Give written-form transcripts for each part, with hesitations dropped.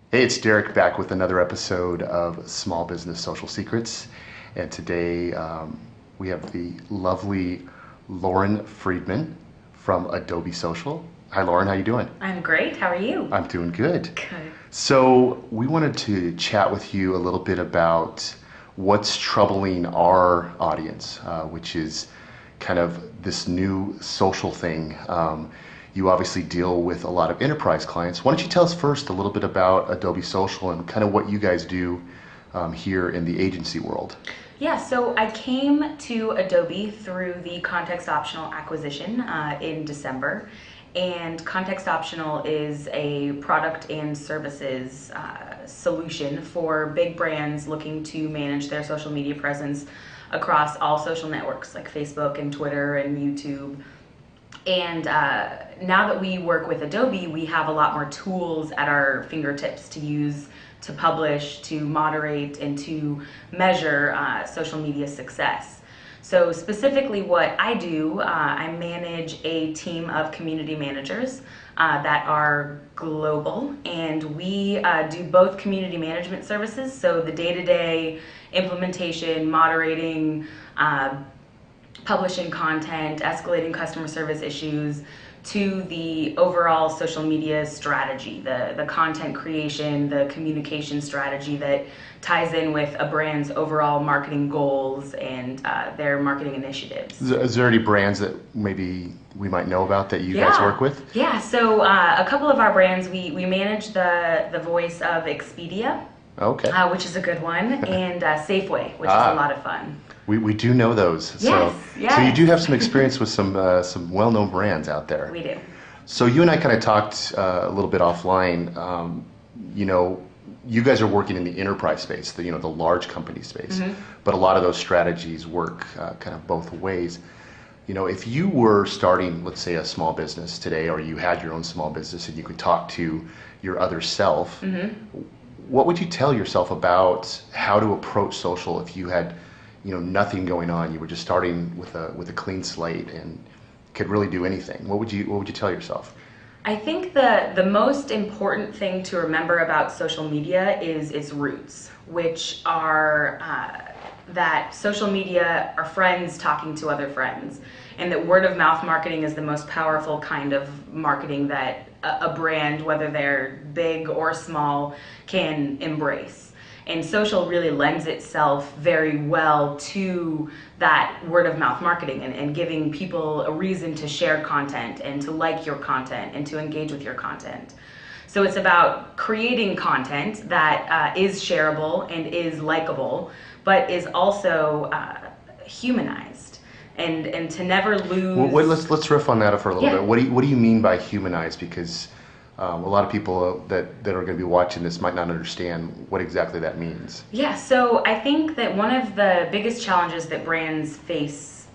Hey, it's Derek back with another episode of Small Business Social Secrets. And today we have the lovely Lauren Friedman from Adobe Social. Hi, Lauren. How you doing? I'm great. How are you? I'm doing good. Good. So we wanted to chat with you a little bit about what's troubling our audience, which is kind of this new social thing. You obviously deal with a lot of enterprise clients. Why don't you tell us first a little bit about Adobe Social and kind of what you guys do here in the agency world? Yeah, so I came to Adobe through the Context Optional acquisition in December. And Context Optional is a product and services solution for big brands looking to manage their social media presence across all social networks like Facebook and Twitter and YouTube. And now that we work with Adobe, we have a lot more tools at our fingertips to use to publish, to moderate, and to measure social media success. So specifically what I do, I manage a team of community managers that are global, and we do both community management services, so the day-to-day implementation, moderating, publishing content, escalating customer service issues, to the overall social media strategy, the content creation, the communication strategy that ties in with a brand's overall marketing goals and their marketing initiatives. Is there any brands that maybe we might know about that you guys work with? Yeah, so a couple of our brands, we manage the voice of Expedia, Okay. which is a good one, and Safeway, which is a lot of fun. We do know those. Yes, So you do have some experience with some well-known brands out there. We do. So you and I kind of talked a little bit offline. You guys are working in the enterprise space, the large company space, but a lot of those strategies work kind of both ways. If you were starting, let's say, a small business today, or you had your own small business and you could talk to your other self, what would you tell yourself about how to approach social if you had nothing going on? You were just starting with a clean slate and could really do anything. What would you tell yourself? I think the most important thing to remember about social media is its roots, which are that social media are friends talking to other friends, and that word of mouth marketing is the most powerful kind of marketing that a brand, whether they're big or small, can embrace. And social really lends itself very well to that word of mouth marketing and giving people a reason to share content and to like your content and to engage with your content. So it's about creating content that is shareable and is likable, but is also humanized, and to never lose. Well, let's riff on that for a little Yeah. bit. What do you mean by humanized? Because a lot of people that are going to be watching this might not understand what exactly that means. Yeah, so I think that one of the biggest challenges that brands face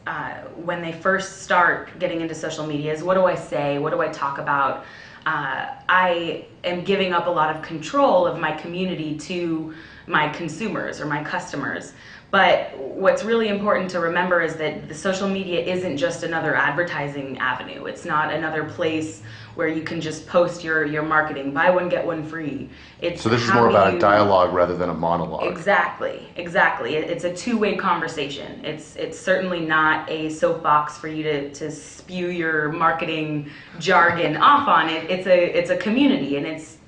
when they first start getting into social media is, what do I say? What do I talk about? I am giving up a lot of control of my community to my consumers or my customers. But what's really important to remember is that the social media isn't just another advertising avenue. It's not another place where you can just post your marketing, buy one, get one free. So this is more about a dialogue rather than a monologue. Exactly. It's a two-way conversation. It's certainly not a soapbox for you to spew your marketing jargon off on. It's a community, and it's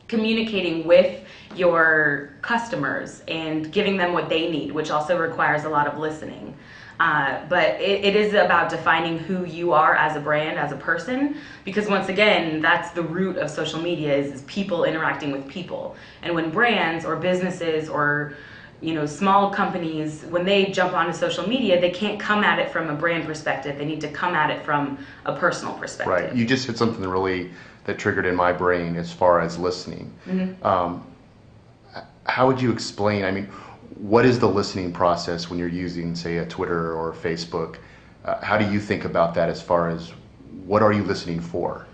communicating with your customers and giving them what they need, which also requires a lot of listening. But it is about defining who you are as a brand, as a person, because once again, that's the root of social media is people interacting with people. And when brands or businesses or small companies, when they jump onto social media, they can't come at it from a brand perspective. They need to come at it from a personal perspective. Right. You just said something that triggered in my brain as far as listening. How would you explain? I mean, what is the listening process when you're using, say, a Twitter or Facebook? How do you think about that as far as what are you listening for?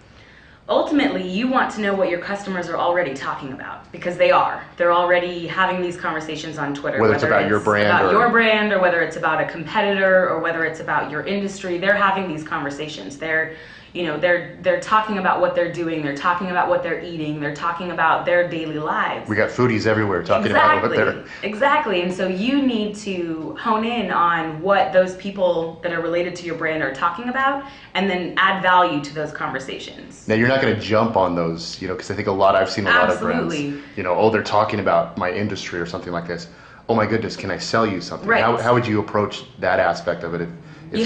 Ultimately, you want to know what your customers are already talking about, because they are. They're already having these conversations on Twitter. Whether it's about your brand or whether it's about a competitor or whether it's about your industry, they're having these conversations. They're they're talking about what they're doing, they're talking about what they're eating, they're talking about their daily lives. We got foodies everywhere talking about what they're... Exactly. And so you need to hone in on what those people that are related to your brand are talking about, and then add value to those conversations. Now, you're not going to jump on those, because I think I've seen a lot of brands, they're talking about my industry or something like this. Oh my goodness, can I sell you something? Right. How would you approach that aspect of it? If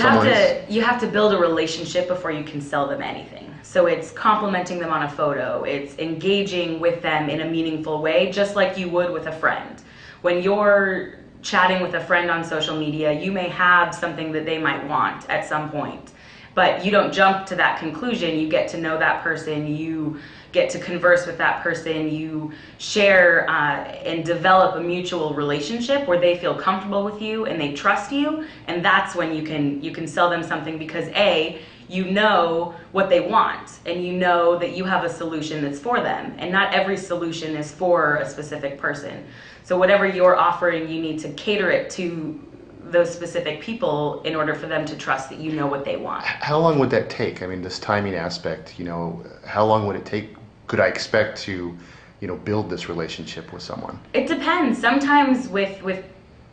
you have to build a relationship before you can sell them anything. So it's complimenting them on a photo. It's engaging with them in a meaningful way, just like you would with a friend. When you're chatting with a friend on social media, you may have something that they might want at some point, but you don't jump to that conclusion. You get to know that person. You get to converse with that person. You share and develop a mutual relationship where they feel comfortable with you and they trust you, and that's when you can sell them something, because you know what they want, and you know that you have a solution that's for them, and not every solution is for a specific person. So whatever you're offering, you need to cater it to those specific people in order for them to trust that you know what they want. How long would that take? I mean, this timing aspect, how long would it take? Could I expect to, build this relationship with someone? It depends. Sometimes with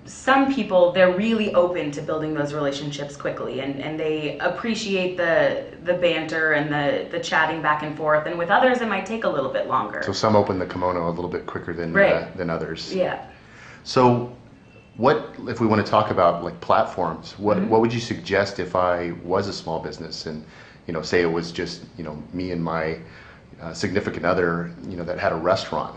some people, they're really open to building those relationships quickly, and they appreciate the banter and the chatting back and forth. And with others, it might take a little bit longer. So some open the kimono a little bit quicker than others. Yeah. So what, if we want to talk about like platforms, what would you suggest if I was a small business and, say it was just, me and my significant other, that had a restaurant?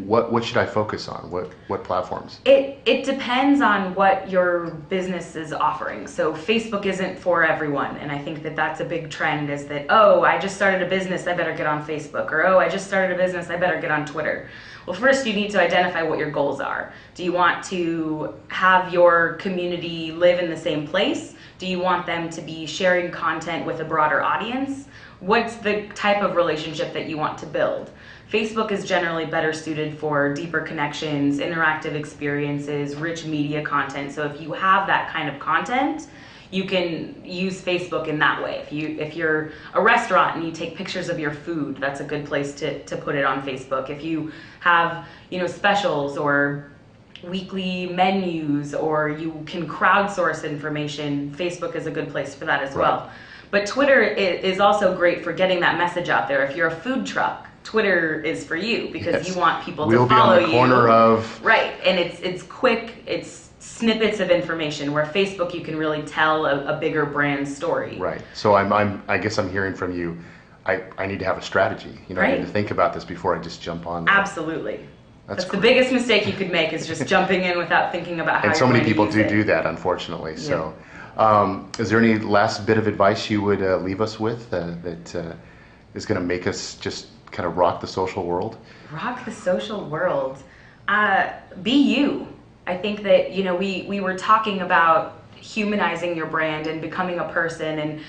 What should I focus on? What platforms? It depends on what your business is offering. So Facebook isn't for everyone, and I think that that's a big trend, is that, oh, I just started a business, I better get on Facebook, or oh, I just started a business, I better get on Twitter. Well, first you need to identify what your goals are. Do you want to have your community live in the same place? Do you want them to be sharing content with a broader audience? What's the type of relationship that you want to build? Facebook is generally better suited for deeper connections, interactive experiences, rich media content. So if you have that kind of content, you can use Facebook in that way. If you're a restaurant and you take pictures of your food, that's a good place to put it on Facebook. If you have, specials or weekly menus, or you can crowdsource information, Facebook is a good place for that as well. But Twitter is also great for getting that message out there. If you're a food truck, Twitter is for you, because you want people to follow you. We'll be on the corner of... Right, and it's quick, it's snippets of information, where Facebook you can really tell a bigger brand story. Right, so I guess I'm hearing from you, I need to have a strategy. I need to think about this before I just jump on there. Absolutely. That's the biggest mistake you could make, is just jumping in without thinking about how. And so many people do that, unfortunately. Yeah. So, is there any last bit of advice you would leave us with that is going to make us just kind of rock the social world? Rock the social world. Be you. I think that we were talking about humanizing your brand and becoming a person, and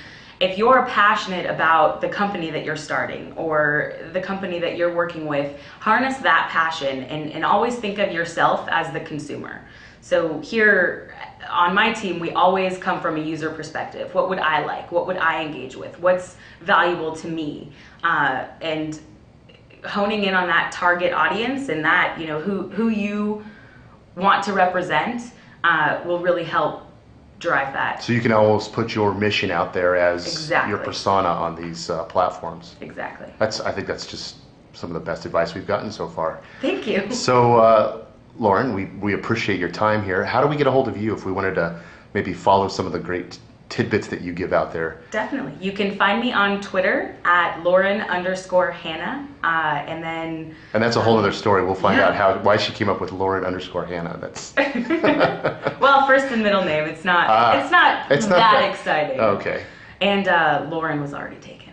if you're passionate about the company that you're starting or the company that you're working with, harness that passion and always think of yourself as the consumer. So here on my team, we always come from a user perspective. What would I like? What would I engage with? What's valuable to me? And honing in on that target audience and that, who you want to represent will really help drive that. So you can almost put your mission out there as your persona on these platforms. Exactly. I think that's just some of the best advice we've gotten so far. Thank you. So Lauren, we appreciate your time here. How do we get a hold of you if we wanted to maybe follow some of the great tidbits that you give out there? Definitely. You can find me on Twitter at Lauren_Hannah. And that's a whole other story. We'll find out why she came up with Lauren_Hannah. That's well, first and middle name. It's not that exciting. Okay. And Lauren was already taken,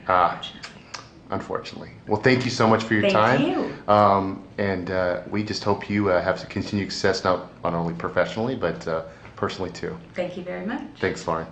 unfortunately. Well, thank you so much for your time. Thank you. And we just hope you have continued success, not only professionally, but personally too. Thank you very much. Thanks, Lauren.